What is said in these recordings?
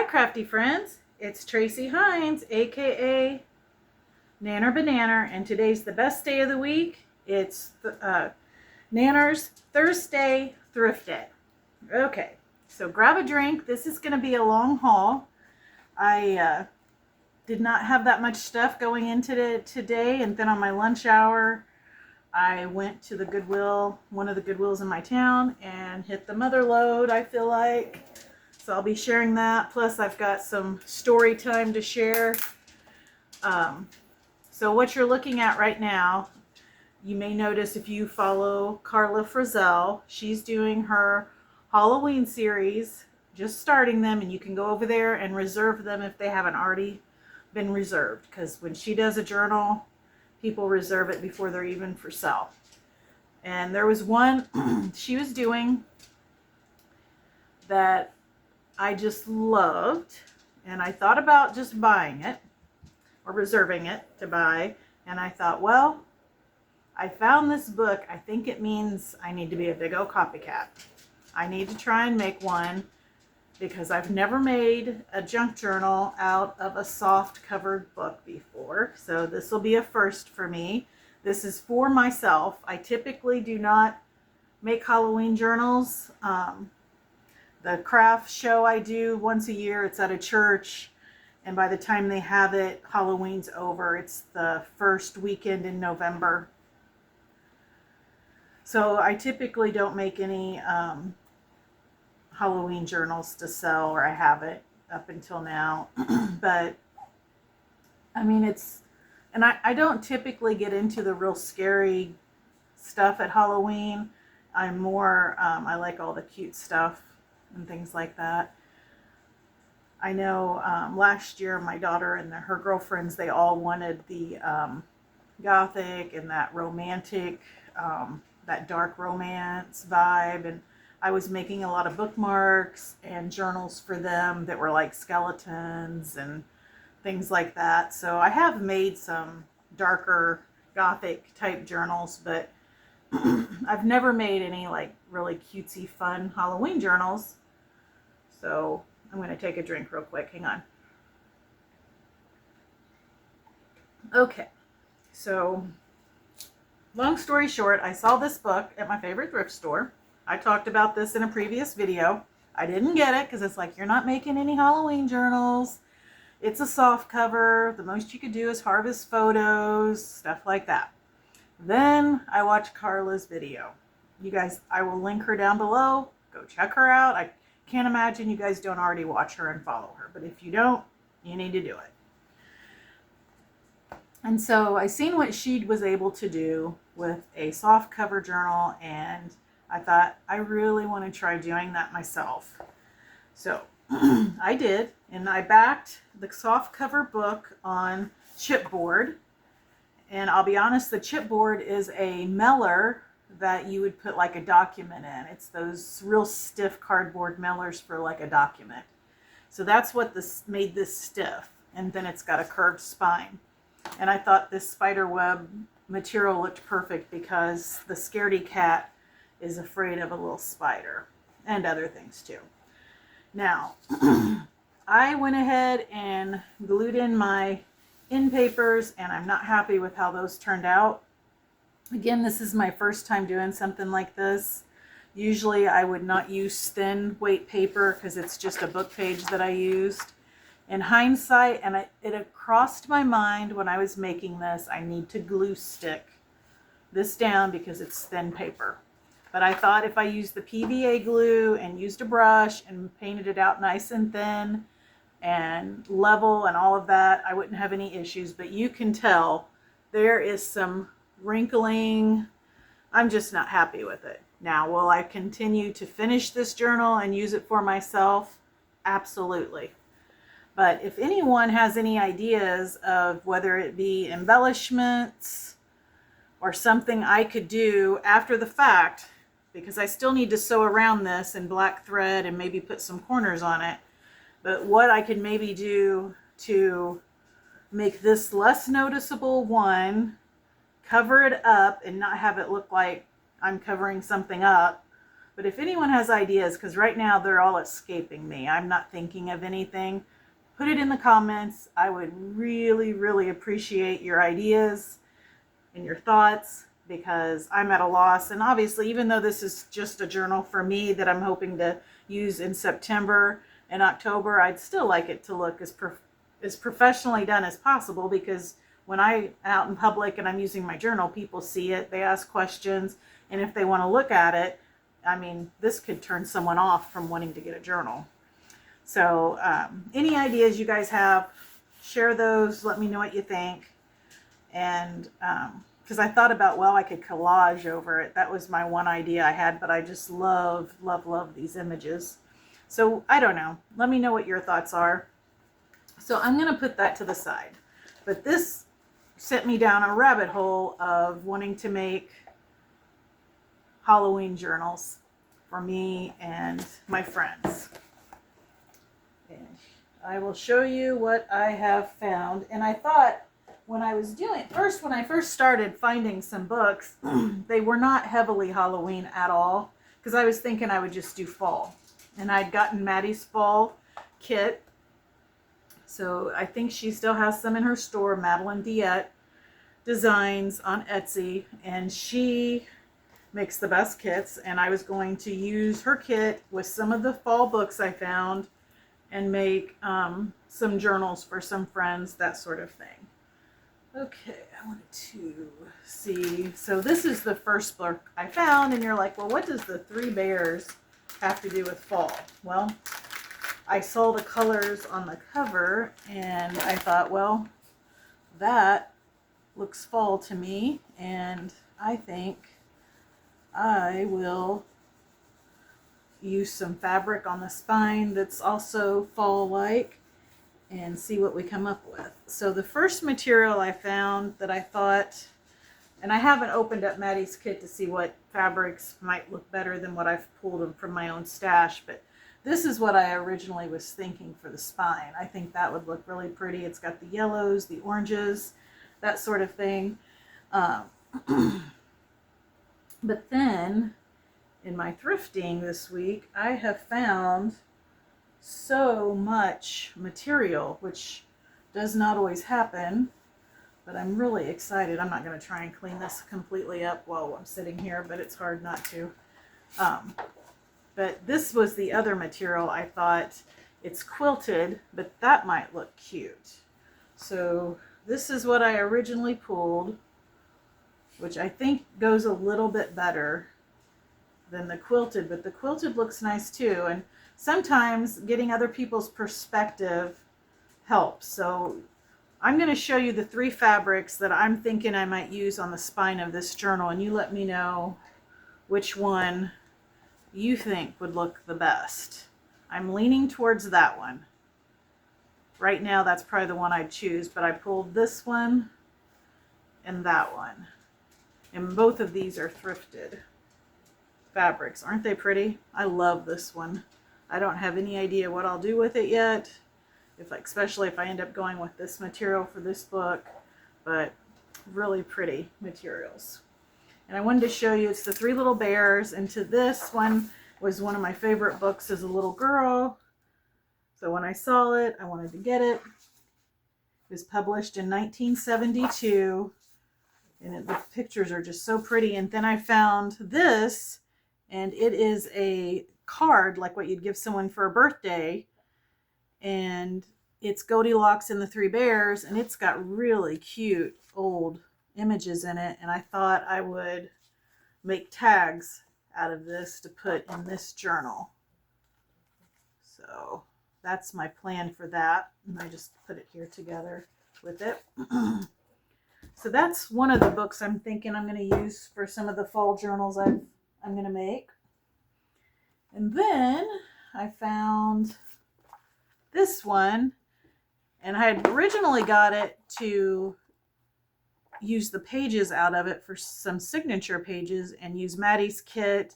Crafty friends, it's Tracy Hines, aka Nanner Banana, and today's the best day of the week. It's Nanner's Thursday Thrift Day. Okay, so grab a drink. This is going to be a long haul. I did not have that much stuff going into today, and then on my lunch hour, I went to the Goodwill, one of the Goodwills in my town, and hit the mother load, I feel like. So I'll be sharing that. Plus I've got some story time to share. So what you're looking at right now, you may notice if you follow Carla Frizzell, she's doing her Halloween series, just starting them, and you can go over there and reserve them if they haven't already been reserved. Because when she does a journal, people reserve it before they're even for sale. And there was one she was doing that I just loved, and I thought about just buying it or reserving it to buy, and I thought, well, I found this book. I think it means I need to be a big old copycat. I need to try and make one because I've never made a junk journal out of a soft covered book before, so this will be a first for me. This is for myself. I typically do not make Halloween journals. The craft show I do once a year, it's at a church, and by the time they have it, Halloween's over. It's the first weekend in November. So I typically don't make any Halloween journals to sell, or I haven't up until now. But I mean, and I don't typically get into the real scary stuff at Halloween. I'm more, I like all the cute stuff and things like that. I know last year my daughter and her girlfriends, they all wanted the gothic and that romantic, that dark romance vibe, and I was making a lot of bookmarks and journals for them that were like skeletons and things like that. So I have made some darker gothic type journals, but I've never made any like really cutesy fun Halloween journals. So I'm going to take a drink real quick. Hang on. Okay. So long story short, I saw this book at my favorite thrift store. I talked about this in a previous video. I didn't get it because it's like, you're not making any Halloween journals. It's a soft cover. The most you could do is harvest photos, stuff like that. Then I watched Carla's video. You guys, I will link her down below. Go check her out. I can't imagine you guys don't already watch her and follow her. But if you don't, you need to do it. And so I seen what she was able to do with a soft cover journal, and I thought, I really want to try doing that myself. So I did, and I backed the soft cover book on chipboard. And I'll be honest, the chipboard is a mailer that you would put like a document in. It's those real stiff cardboard mailers for like a document. So that's what this made this stiff. And then it's got a curved spine. And I thought this spider web material looked perfect because the Scardy Cat is afraid of a little spider and other things too. Now, I went ahead and glued in my end papers, and I'm not happy with how those turned out. Again, this is my first time doing something like this. Usually I would not use thin weight paper because it's just a book page that I used. In hindsight, and it crossed my mind when I was making this, I need to glue stick this down because it's thin paper. But I thought if I used the PVA glue and used a brush and painted it out nice and thin and level and all of that, I wouldn't have any issues. But you can tell there is some wrinkling. I'm just not happy with it. Now, will I continue to finish this journal and use it for myself? Absolutely. But if anyone has any ideas of whether it be embellishments or something I could do after the fact, because I still need to sew around this in black thread and maybe put some corners on it, but what I could maybe do to make this less noticeable, one, cover it up and not have it look like I'm covering something up, But if anyone has ideas, because right now they're all escaping me, I'm not thinking of anything, put it in the comments. I would really, really appreciate your ideas and your thoughts, because I'm at a loss. And obviously, even though this is just a journal for me that I'm hoping to use in September and October, I'd still like it to look as professionally done as possible, because when I'm out in public and I'm using my journal, people see it, they ask questions, and if they want to look at it, I mean, this could turn someone off from wanting to get a journal. So any ideas you guys have, share those, let me know what you think. And because I thought about, well, I could collage over it. That was my one idea I had, but I just love, love, love these images. So I don't know. Let me know what your thoughts are. So I'm going to put that to the side. But this sent me down a rabbit hole of wanting to make Halloween journals for me and my friends. And I will show you what I have found. And I thought, when I first started finding some books, they were not heavily Halloween at all, because I was thinking I would just do fall. And I'd gotten Maddie's fall kit, so I think she still has some in her store, Madeline Diet Designs on Etsy, and she makes the best kits, and I was going to use her kit with some of the fall books I found and make some journals for some friends, that sort of thing. Okay, I wanted to see. So this is the first book I found, and you're like, well, what does the Three Bears have to do with fall? Well, I saw the colors on the cover, and I thought, well, that looks fall to me, and I think I will use some fabric on the spine that's also fall-like, and see what we come up with. So the first material I found that I thought, and I haven't opened up Maddie's kit to see what fabrics might look better than what I've pulled them from my own stash, but this is what I originally was thinking for the spine. I think that would look really pretty. It's got the yellows, the oranges, that sort of thing. But then in my thrifting this week, I have found so much material, which does not always happen, but I'm really excited. I'm not going to try and clean this completely up while I'm sitting here, but it's hard not to. But this was the other material. I thought, it's quilted, but that might look cute. So this is what I originally pulled, which I think goes a little bit better than the quilted, but the quilted looks nice too. And sometimes getting other people's perspective helps. So I'm going to show you the 3 fabrics that I'm thinking I might use on the spine of this journal, and you let me know which one you think would look the best. I'm leaning towards that one. Right now, that's probably the one I'd choose, but I pulled this one and that one. And both of these are thrifted fabrics. Aren't they pretty? I love this one. I don't have any idea what I'll do with it yet, especially if I end up going with this material for this book, but really pretty materials. And I wanted to show you, it's the 3 Little Bears, and to this one was one of my favorite books as a little girl. So when I saw it, I wanted to get it. It was published in 1972, and the pictures are just so pretty. And then I found this, and it is a card like what you'd give someone for a birthday, and it's Goldilocks and the 3 Bears, and it's got really cute old images in it, and I thought I would make tags out of this to put in this journal. So that's my plan for that, and I just put it here together with it. So that's one of the books I'm thinking I'm going to use for some of the fall journals I'm going to make. And then I found this one, and I had originally got it to use the pages out of it for some signature pages and use Maddie's kit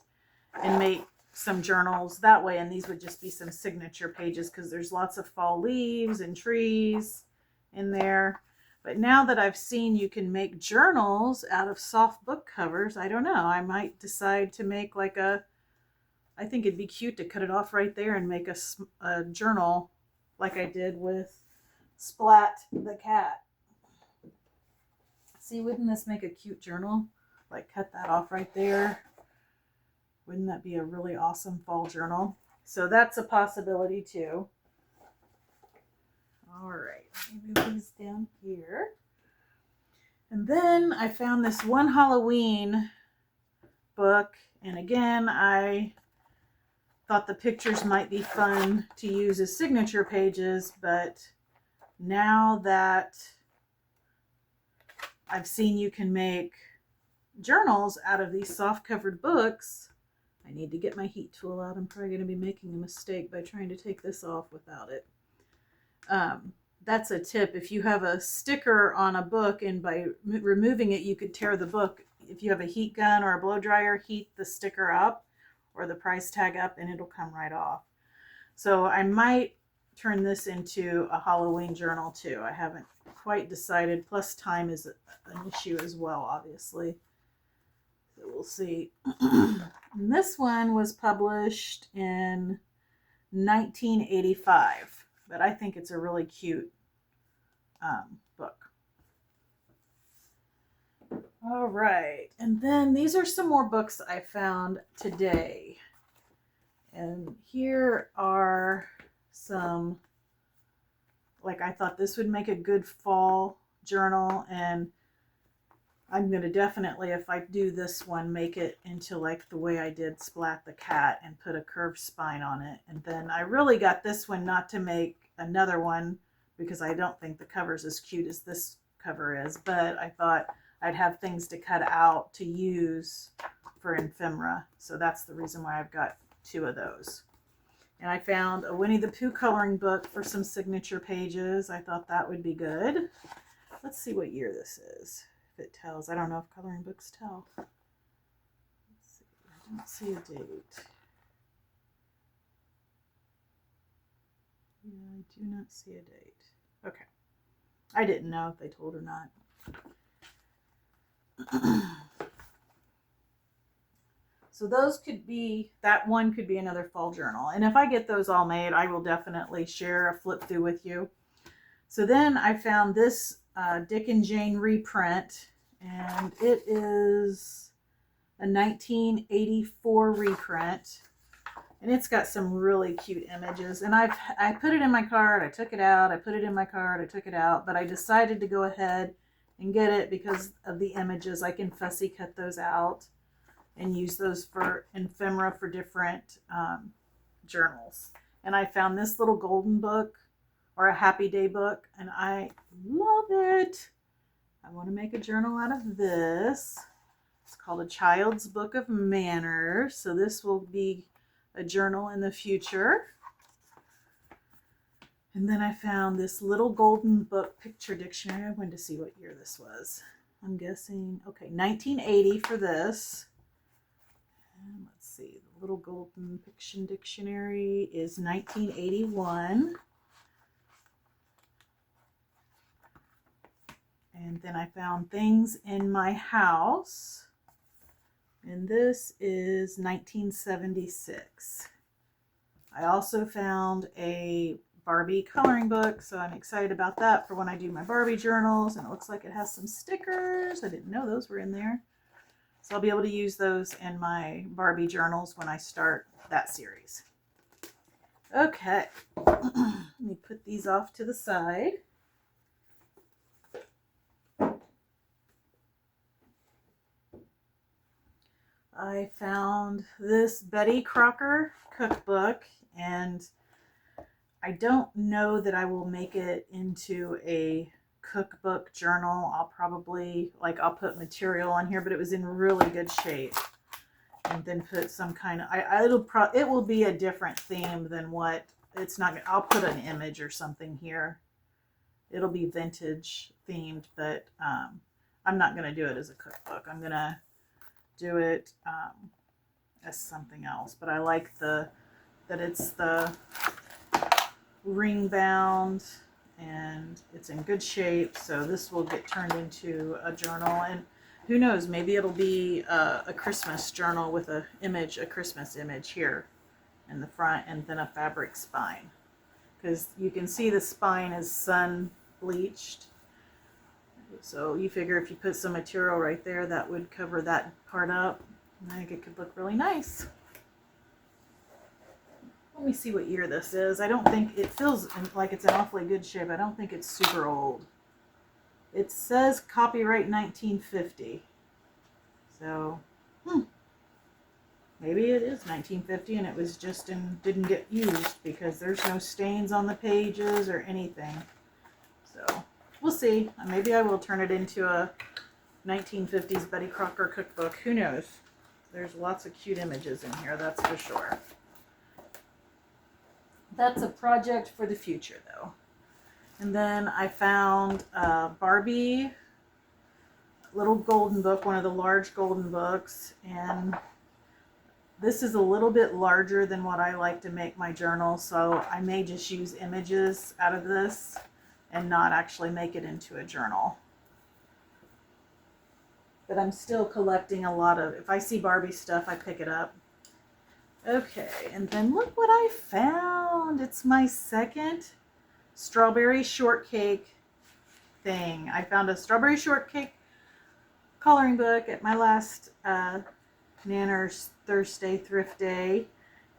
and make some journals that way, and these would just be some signature pages because there's lots of fall leaves and trees in there. But now that I've seen you can make journals out of soft book covers, I don't know, I might decide to make like a I think it'd be cute to cut it off right there and make a journal like I did with Splat the cat. See, wouldn't this make a cute journal? Like cut that off right there. Wouldn't that be a really awesome fall journal? So that's a possibility too. All right, let me move these down here. And then I found this one Halloween book. And again, I thought the pictures might be fun to use as signature pages, but now that I've seen you can make journals out of these soft covered books, I need to get my heat tool out. I'm probably going to be making a mistake by trying to take this off without it. That's a tip. If you have a sticker on a book and by removing it, you could tear the book. If you have a heat gun or a blow dryer, heat the sticker up or the price tag up and it'll come right off. So I might turn this into a Halloween journal too. I haven't quite decided. Plus time is an issue as well, obviously. So we'll see. And this one was published in 1985, but I think it's a really cute book. All right, and then these are some more books I found today. And here are some, like I thought this would make a good fall journal, and I'm going to definitely, if I do this one, make it into like the way I did Splat the cat and put a curved spine on it. And then I really got this one not to make another one because I don't think the cover's as cute as this cover is, but I thought I'd have things to cut out to use for ephemera. So that's the reason why I've got two of those. And I found a Winnie the Pooh coloring book for some signature pages. I thought that would be good. Let's see what year this is. If it tells. I don't know if coloring books tell. Let's see. I don't see a date. Yeah, I do not see a date. Okay. I didn't know if they told or not. So those could be, that one could be another fall journal. And if I get those all made, I will definitely share a flip through with you. So then I found this Dick and Jane reprint, and it is a 1984 reprint. And it's got some really cute images. And I put it in my cart, I took it out, I put it in my cart, I took it out. But I decided to go ahead and get it because of the images. I can fussy cut those out and use those for ephemera for different journals. And I found this little golden book or a happy day book, and I love it. I want to make a journal out of this. It's called A Child's Book of Manners. So this will be a journal in the future. And then I found this little golden book picture dictionary. I wanted to see what year this was. I'm guessing, okay, 1980 for this. And let's see, the little golden fiction dictionary is 1981. And then I found Things in My House. And this is 1976. I also found a Barbie coloring book, so I'm excited about that for when I do my Barbie journals. And it looks like it has some stickers. I didn't know those were in there. So I'll be able to use those in my Barbie journals when I start that series. Okay, let me put these off to the side. I found this Betty Crocker cookbook, and I don't know that I will make it into a cookbook journal. I'll probably, I'll put material on here, but it was in really good shape. And then put some kind of, it will be a different theme than what, it's not, I'll put an image or something here. It'll be vintage themed, but I'm not going to do it as a cookbook. I'm going to do it as something else. But I like that it's the ring bound and it's in good shape. So this will get turned into a journal. And who knows, maybe it'll be a Christmas journal with a Christmas image here in the front, and then a fabric spine. Because you can see the spine is sun bleached. So you figure if you put some material right there, that would cover that part up. I think it could look really nice. Let me see what year this is. I don't think, it feels like it's in awfully good shape. I don't think it's super old. It says copyright 1950. So, maybe it is 1950 and it was just didn't get used, because there's no stains on the pages or anything. So, we'll see. Maybe I will turn it into a 1950s Betty Crocker cookbook. Who knows? There's lots of cute images in here, that's for sure. That's a project for the future, though. And then I found Barbie little golden book, one of the large golden books, and this is a little bit larger than what I like to make my journal, so I may just use images out of this and not actually make it into a journal. But I'm still collecting a lot of, if I see Barbie stuff, I pick it up. Okay, and then look what I found. It's my second strawberry shortcake thing. I found a strawberry shortcake coloring book at my last Nanner's Thursday thrift day.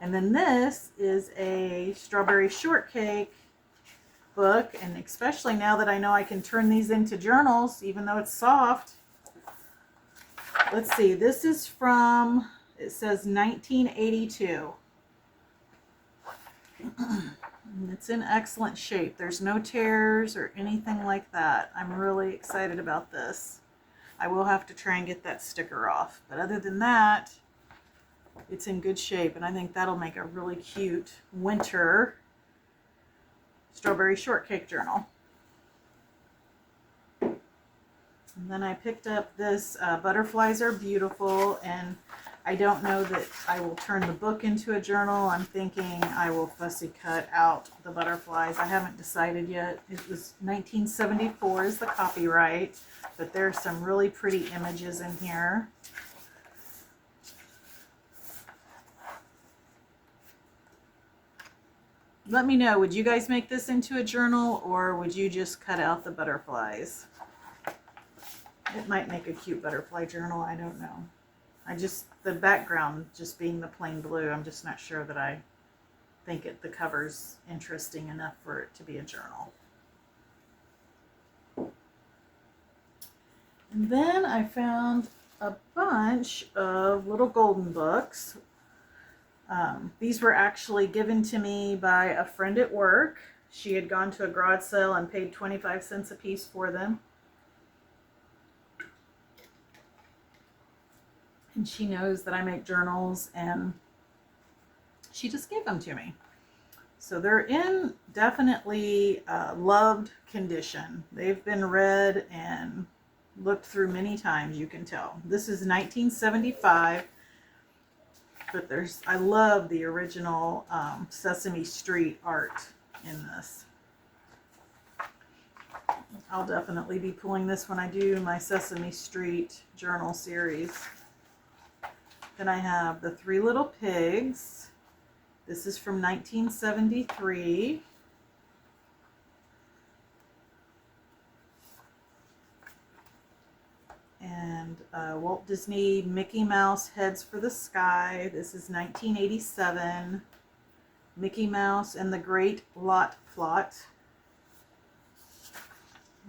And then this is a strawberry shortcake book, and especially now that I know I can turn these into journals, even though it's soft. Let's see, this is from, it says 1982. It's in excellent shape. There's no tears or anything like that. I'm really excited about this. I will have to try and get that sticker off. But other than that, it's in good shape. And I think that'll make a really cute winter strawberry shortcake journal. And then I picked up this Butterflies Are Beautiful, and I don't know that I will turn the book into a journal. I'm thinking I will fussy cut out the butterflies. I haven't decided yet. It was 1974 is the copyright, but there's some really pretty images in here. Let me know, would you guys make this into a journal, or would you just cut out the butterflies? It might make a cute butterfly journal, I don't know. The background just being the plain blue, I'm just not sure that I think the cover's interesting enough for it to be a journal. And then I found a bunch of little golden books. These were actually given to me by a friend at work. She had gone to a garage sale and paid 25 cents a piece for them. And she knows that I make journals, and she just gave them to me. So they're in definitely loved condition. They've been read and looked through many times, you can tell. This is 1975, but I love the original Sesame Street art in this. I'll definitely be pulling this when I do my Sesame Street journal series. Then I have The Three Little Pigs. This is from 1973. And Walt Disney Mickey Mouse Heads for the Sky. This is 1987. Mickey Mouse and the Great Lot Plot.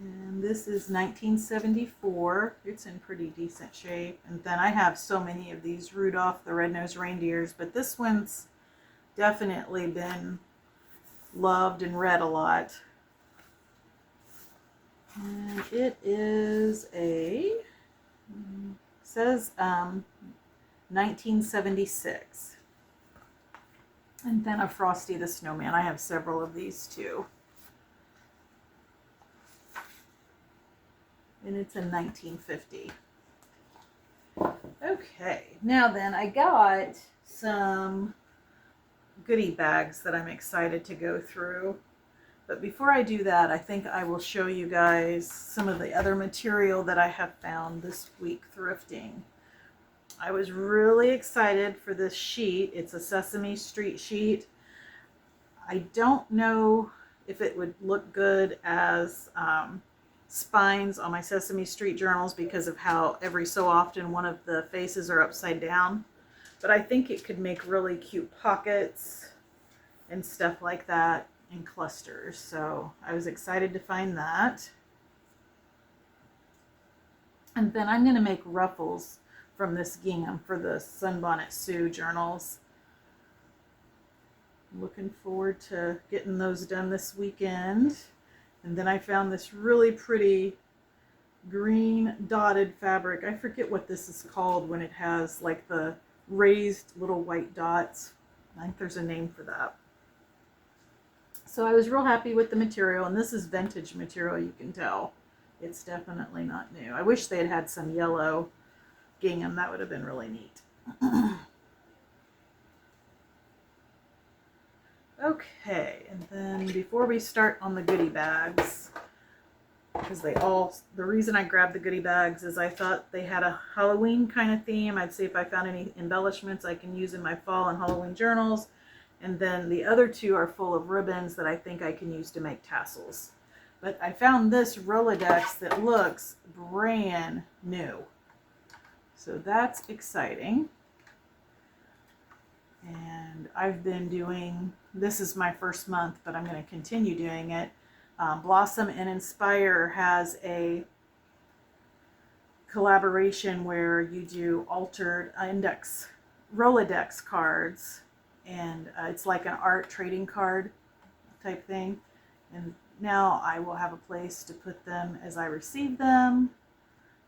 And this is 1974. It's in pretty decent shape. And then I have so many of these Rudolph the Red-Nosed Reindeers, but this one's definitely been loved and read a lot. And it is says 1976. And then a Frosty the Snowman. I have several of these too. And it's in 1950. Okay, now then I got some goodie bags that I'm excited to go through. But before I do that, I think I will show you guys some of the other material that I have found this week thrifting. I was really excited for this sheet. It's a Sesame Street sheet. I don't know if it would look good as spines on my Sesame Street journals because of how every so often one of the faces are upside down. But I think it could make really cute pockets and stuff like that in clusters. So I was excited to find that. And then I'm going to make ruffles from this gingham for the Sunbonnet Sue journals. Looking forward to getting those done this weekend. And then I found this really pretty green dotted fabric. I forget what this is called when it has like the raised little white dots. I think there's a name for that. So I was real happy with the material, and this is vintage material, you can tell. It's definitely not new. I wish they had had some yellow gingham. That would have been really neat. Okay, and then before we start on the goodie bags, because the reason I grabbed the goodie bags is I thought they had a Halloween kind of theme. I'd see if I found any embellishments I can use in my fall and Halloween journals. And then the other two are full of ribbons that I think I can use to make tassels. But I found this Rolodex that looks brand new. So that's exciting. And I've been doing, this is my first month, but I'm going to continue doing it. Blossom and Inspire has a collaboration where you do altered index Rolodex cards. And it's like an art trading card type thing. And now I will have a place to put them as I receive them.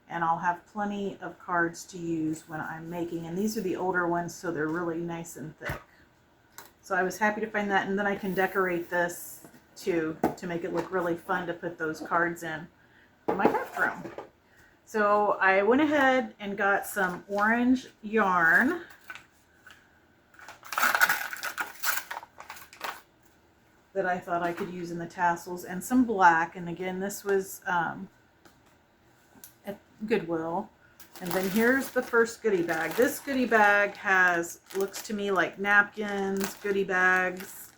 And I'll have plenty of cards to use when I'm making. And these are the older ones, so they're really nice and thick. So I was happy to find that. And then I can decorate this too to make it look really fun to put those cards in my craft room. So I went ahead and got some orange yarn. That I thought I could use in the tassels, and some black. And again, this was at Goodwill. And then here's the first goodie bag. This goodie bag looks to me like napkins, goodie bags,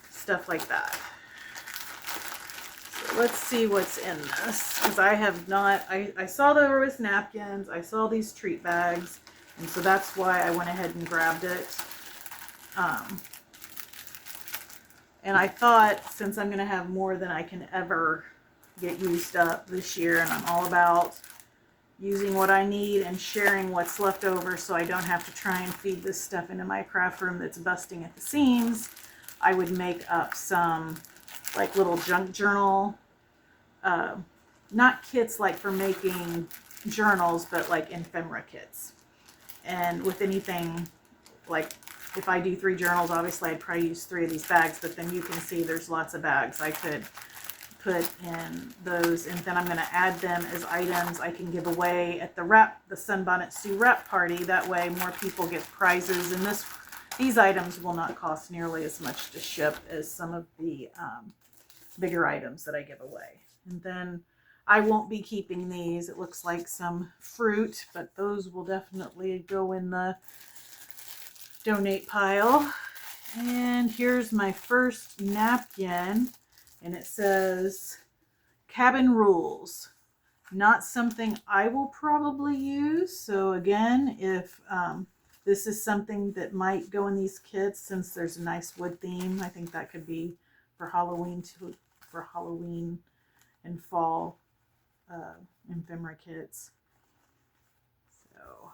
stuff like that. So let's see what's in this, because I have not, I saw there was napkins, I saw these treat bags, and so that's why I went ahead and grabbed it. And I thought, since I'm going to have more than I can ever get used up this year, and I'm all about using what I need and sharing what's left over so I don't have to try and feed this stuff into my craft room that's busting at the seams, I would make up some like little junk journal, not kits like for making journals, but like ephemera kits. And with anything, like if I do 3 journals, obviously I'd probably use 3 of these bags, but then you can see there's lots of bags I could put in those, and then I'm going to add them as items I can give away at the Sunbonnet Sue wrap party. That way more people get prizes, and these items will not cost nearly as much to ship as some of the bigger items that I give away. And then I won't be keeping these. It looks like some fruit, but those will definitely go in the donate pile. And here's my first napkin, and it says Cabin Rules. Not something I will probably use. So again, if this is something that might go in these kits, since there's a nice wood theme, I think that could be for Halloween and fall ephemera kits. So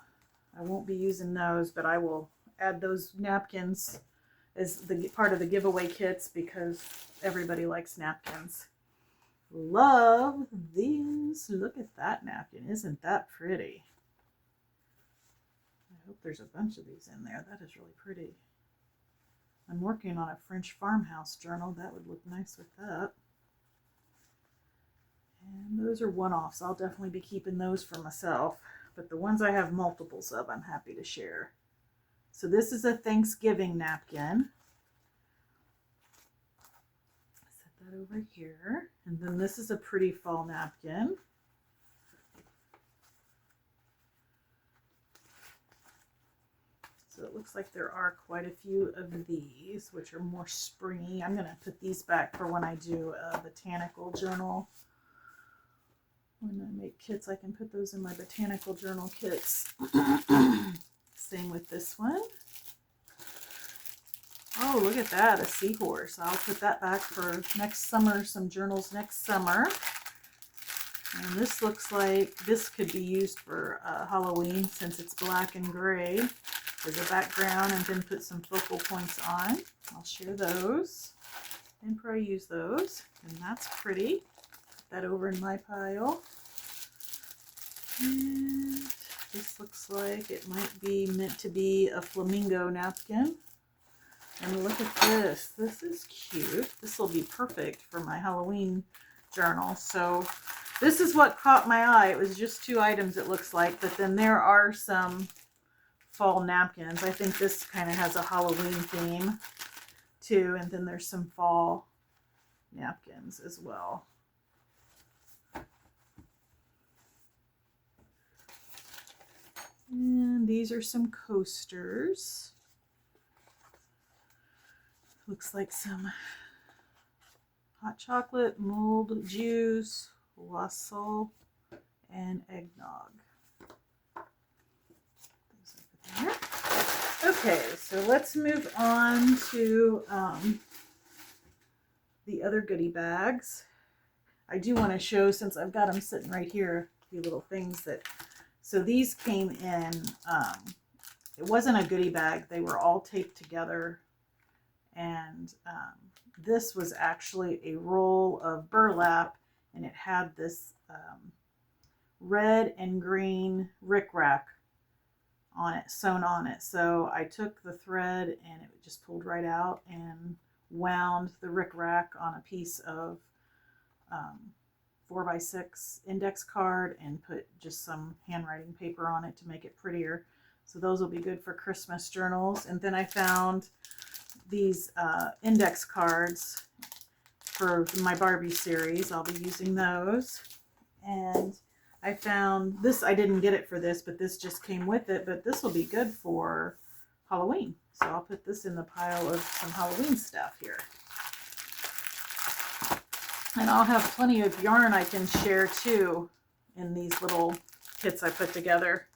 I won't be using those, but I will add those napkins as the part of the giveaway kits because everybody likes napkins. Love these. Look at that napkin. Isn't that pretty? I hope there's a bunch of these in there. That is really pretty. I'm working on a French farmhouse journal. That would look nice with that. And those are one-offs. I'll definitely be keeping those for myself. But the ones I have multiples of, I'm happy to share. So this is a Thanksgiving napkin. that over here. And then this is a pretty fall napkin. So it looks like there are quite a few of these, which are more springy. I'm going to put these back for when I do a botanical journal. When I make kits, I can put those in my botanical journal kits. Same with this one. Oh, look at that, a seahorse. I'll put that back for next summer, some journals next summer. And this looks like this could be used for Halloween since it's black and gray as a background, and then put some focal points on. I'll share those and probably use those. And that's pretty. Put that over in my pile. And this looks like it might be meant to be a flamingo napkin. And look at this. This is cute. This will be perfect for my Halloween journal. So this is what caught my eye. It was just 2 items, it looks like, but then there are some fall napkins. I think this kind of has a Halloween theme too, and then there's some fall napkins as well. And these are some coasters. Looks like some hot chocolate, mulled juice, wassail, and eggnog. Okay, so let's move on to the other goodie bags. I do want to show, since I've got them sitting right here, a few little things that, so these came in, it wasn't a goodie bag, they were all taped together, and this was actually a roll of burlap, and it had this red and green rickrack on it, sewn on it. So I took the thread and it just pulled right out and wound the rickrack on a piece of 4x6 index card and put just some handwriting paper on it to make it prettier. So those will be good for Christmas journals. And then I found these index cards for my Barbie series. I'll be using those. And I found this, I didn't get it for this, but this just came with it, but this will be good for Halloween. So I'll put this in the pile of some Halloween stuff here. And I'll have plenty of yarn I can share too in these little kits I put together.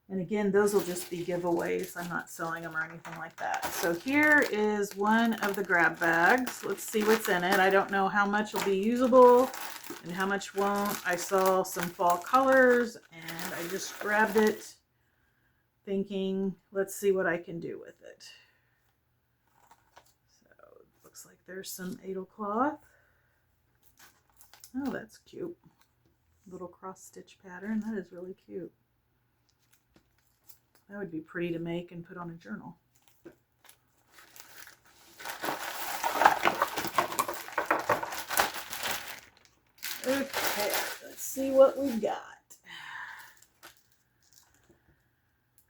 And again, those will just be giveaways. I'm not selling them or anything like that. So here is one of the grab bags. Let's see what's in it. I don't know how much will be usable and how much won't. I saw some fall colors and I just grabbed it thinking, let's see what I can do with it. So it looks like there's some Edel cloth. Oh, that's cute. Little cross stitch pattern. That is really cute. That would be pretty to make and put on a journal. Okay, let's see what we've got.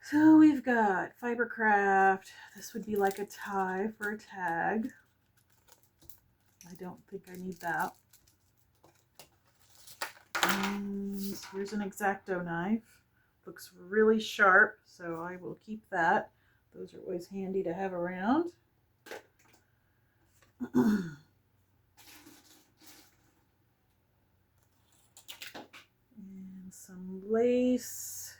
So we've got Fibercraft. This would be like a tie for a tag. I don't think I need that. And here's an X-Acto knife. Looks really sharp, so I will keep that. Those are always handy to have around. And some lace.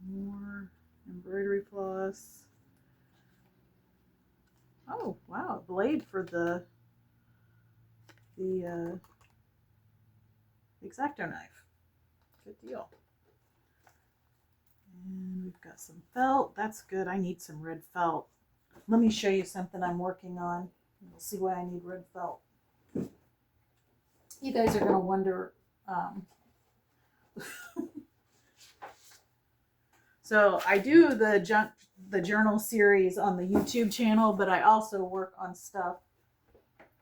More embroidery floss. Oh, wow, a blade for the X-Acto knife. Good deal. And we've got some felt. That's good. I need some red felt. Let me show you something I'm working on. You'll see why I need red felt. You guys are going to wonder. So I do the journal series on the YouTube channel, but I also work on stuff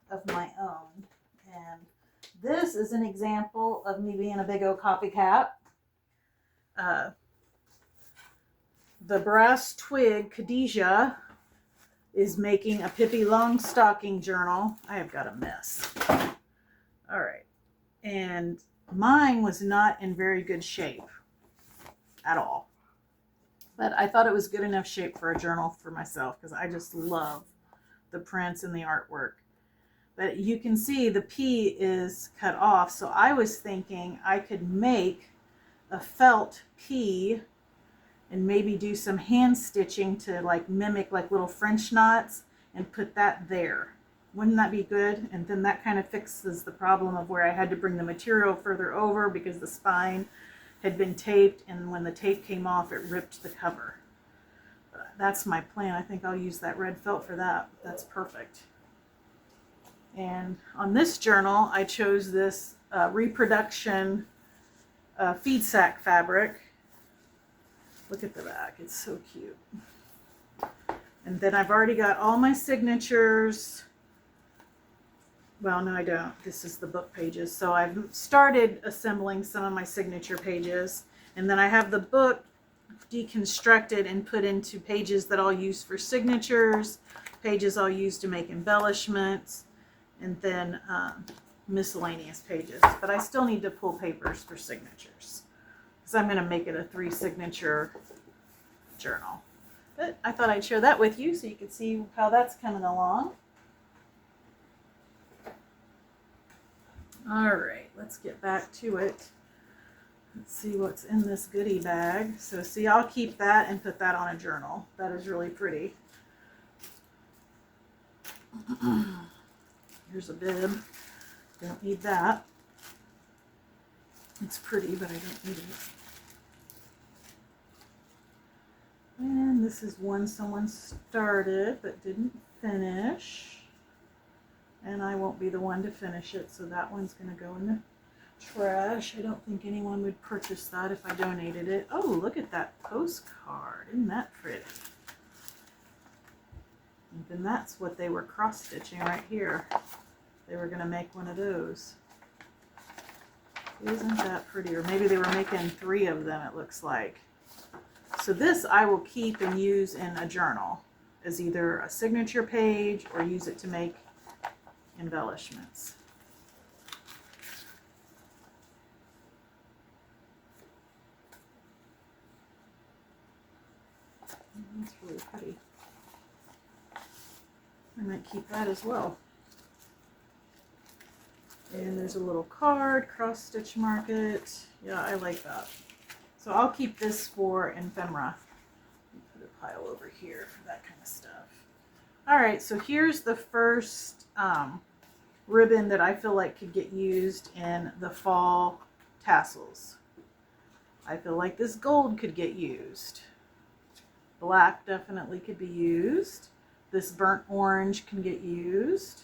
of my own. And this is an example of me being a big old copycat. the brass twig Khadijah is making a Pippi Longstocking journal. I have got a mess. All right. And mine was not in very good shape at all. But I thought it was good enough shape for a journal for myself because I just love the prints and the artwork. But you can see the P is cut off. So I was thinking I could make a felt P and maybe do some hand stitching to like mimic like little French knots and put that there. Wouldn't that be good? And then that kind of fixes the problem of where I had to bring the material further over because the spine had been taped, and when the tape came off, it ripped the cover. That's my plan. I think I'll use that red felt for that. That's perfect. And on this journal, I chose this reproduction feed sack fabric. Look at the back. It's so cute. And then I've already got all my signatures. Well, no, I don't. This is the book pages. So I've started assembling some of my signature pages. And then I have the book deconstructed and put into pages that I'll use for signatures, pages I'll use to make embellishments, and then miscellaneous pages. But I still need to pull papers for signatures because I'm going to make it a 3-signature journal. But I thought I'd share that with you so you could see how that's coming along. All right, let's get back to it. Let's see what's in this goodie bag. So see, I'll keep that and put that on a journal. That is really pretty. Here's a bib. Don't need that. It's pretty, but I don't need it. And this is one someone started but didn't finish. And I won't be the one to finish it, so that one's going to go in the trash. I don't think anyone would purchase that if I donated it. Oh, look at that postcard. Isn't that pretty? And then that's what they were cross-stitching right here. They were going to make one of those. Isn't that pretty? Or maybe they were making 3 of them, it looks like. So this I will keep and use in a journal as either a signature page or use it to make embellishments. That's really pretty. I might keep that as well. And there's a little card, cross stitch market. Yeah, I like that. So I'll keep this for ephemera. Put a pile over here for that kind of stuff. All right, so here's the first ribbon that I feel like could get used in the fall tassels. I feel like this gold could get used. Black definitely could be used. This burnt orange can get used.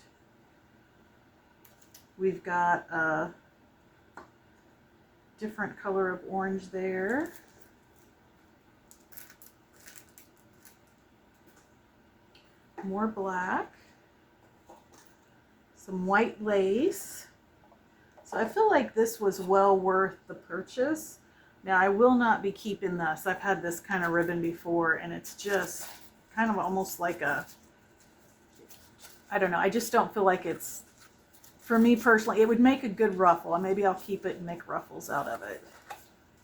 We've got a different color of orange there. More black. Some white lace. So I feel like this was well worth the purchase. Now I will not be keeping this. I've had this kind of ribbon before and it's just kind of almost like a, I don't know, I just don't feel like it's, for me personally, it would make a good ruffle. Maybe I'll keep it and make ruffles out of it.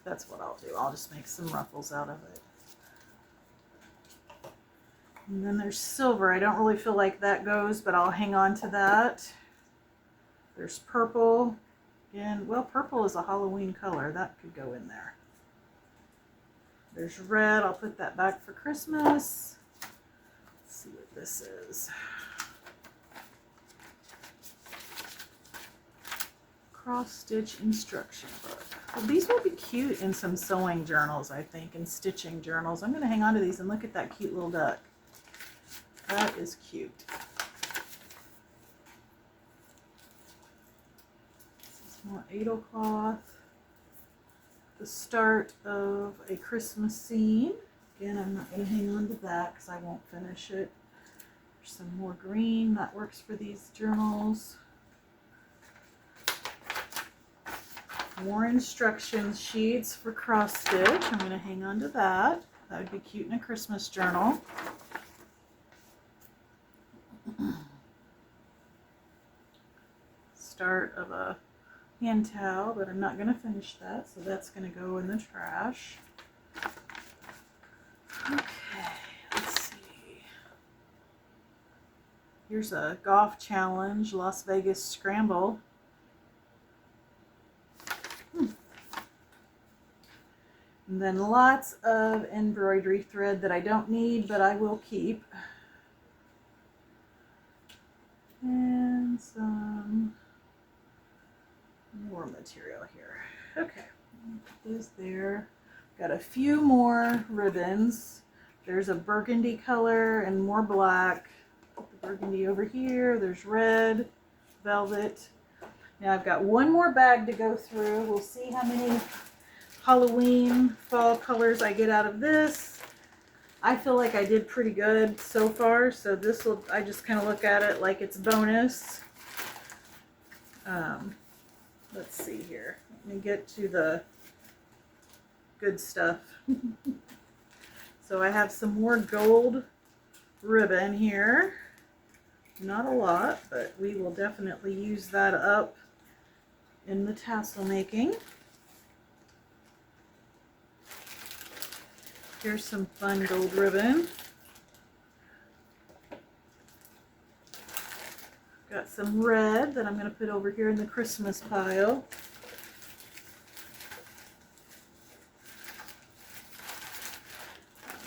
That's what I'll do. I'll just make some ruffles out of it. And then there's silver. I don't really feel like that goes, but I'll hang on to that. There's purple. Again, well, purple is a Halloween color. That could go in there. There's red. I'll put that back for Christmas. Let's see what this is. Cross-stitch instruction book. Well, these will be cute in some sewing journals, I think, and stitching journals. I'm going to hang on to these and look at that cute little duck. That is cute. This is more Edel cloth. The start of a Christmas scene. Again, I'm not going to hang on to that because I won't finish it. There's some more green. That works for these journals. More instruction sheets for cross stitch. I'm going to hang on to that. That would be cute in a Christmas journal. Start of a hand towel, but I'm not going to finish that, so that's going to go in the trash. Okay, let's see. Here's a golf challenge, Las Vegas Scramble. And then lots of embroidery thread that I don't need, but I will keep. And some more material here. Okay, put those there. Got a few more ribbons. There's a burgundy color and more black. Put the burgundy over here. There's red, velvet. Now I've got one more bag to go through. We'll see how many Halloween fall colors I get out of this. I feel like I did pretty good so far, so this will, I just kind of look at it like it's bonus. Let's see here. Let me get to the good stuff. So I have some more gold ribbon here. Not a lot, but we will definitely use that up in the tassel making. Here's some fun gold ribbon. Got some red that I'm going to put over here in the Christmas pile.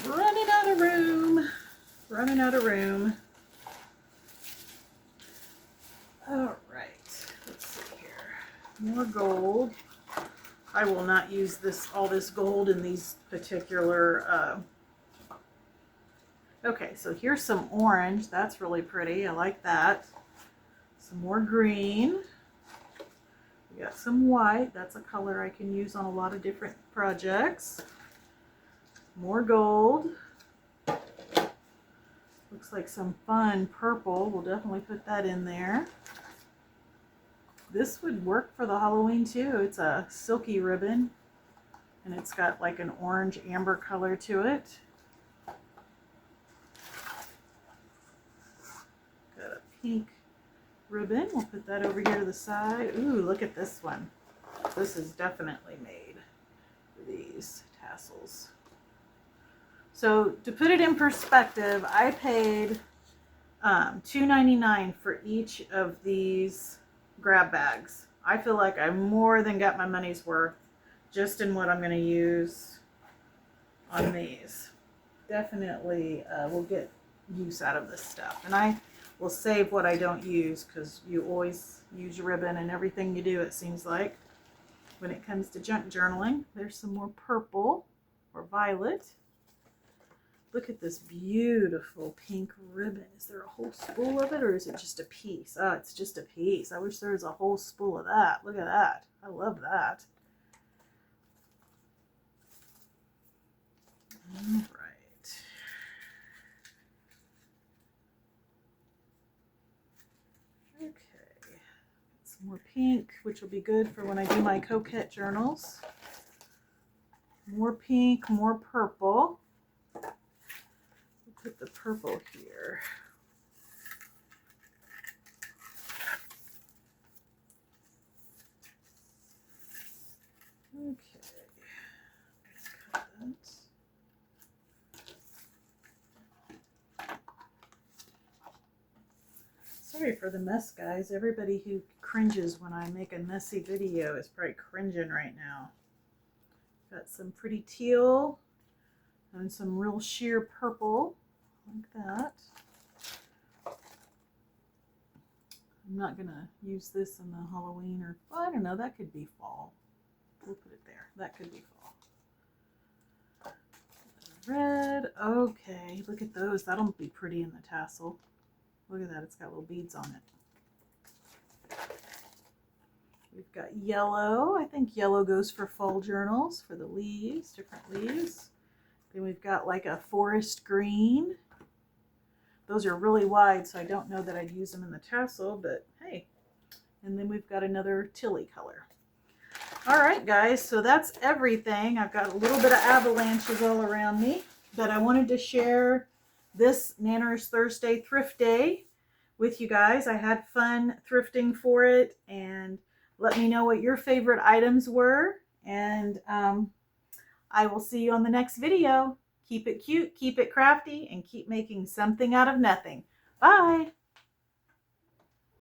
Running out of room. Running out of room. All right, let's see here. More gold. I will not use all this gold in these particular, okay, so here's some orange. That's really pretty. I like that. Some more green. We got some white. That's a color I can use on a lot of different projects. More gold. Looks like some fun purple. We'll definitely put that in there. This would work for the Halloween too. It's a silky ribbon and it's got like an orange amber color to it. Got a pink ribbon. We'll put that over here to the side. Ooh, look at this one. This is definitely made for these tassels. So to put it in perspective, I paid $2.99 for each of these grab bags. I feel like I more than got my money's worth just in what I'm going to use on these. Definitely will get use out of this stuff. And I will save what I don't use because you always use ribbon in everything you do, it seems like. When it comes to junk journaling, there's some more purple or violet. Look at this beautiful pink ribbon. Is there a whole spool of it or is it just a piece? Oh, it's just a piece. I wish there was a whole spool of that. Look at that. I love that. All right. Okay. Some more pink, which will be good for when I do my coquette journals. More pink, more purple. Put the purple here. Okay. Let's cut that. Sorry for the mess, guys. Everybody who cringes when I make a messy video is probably cringing right now. Got some pretty teal and some real sheer purple. Like that. I'm not going to use this in the Halloween or, well, I don't know, that could be fall. We'll put it there. That could be fall. Red. Okay, look at those. That'll be pretty in the tassel. Look at that. It's got little beads on it. We've got yellow. I think yellow goes for fall journals, for the leaves, different leaves. Then we've got like a forest green. Those are really wide, so I don't know that I'd use them in the tassel, but hey. And then we've got another Tilly color. All right, guys, so that's everything. I've got a little bit of avalanches all around me. But I wanted to share this Nanner's Thursday Thrift Day with you guys. I had fun thrifting for it, and let me know what your favorite items were. And I will see you on the next video. Keep it cute, keep it crafty, and keep making something out of nothing. Bye.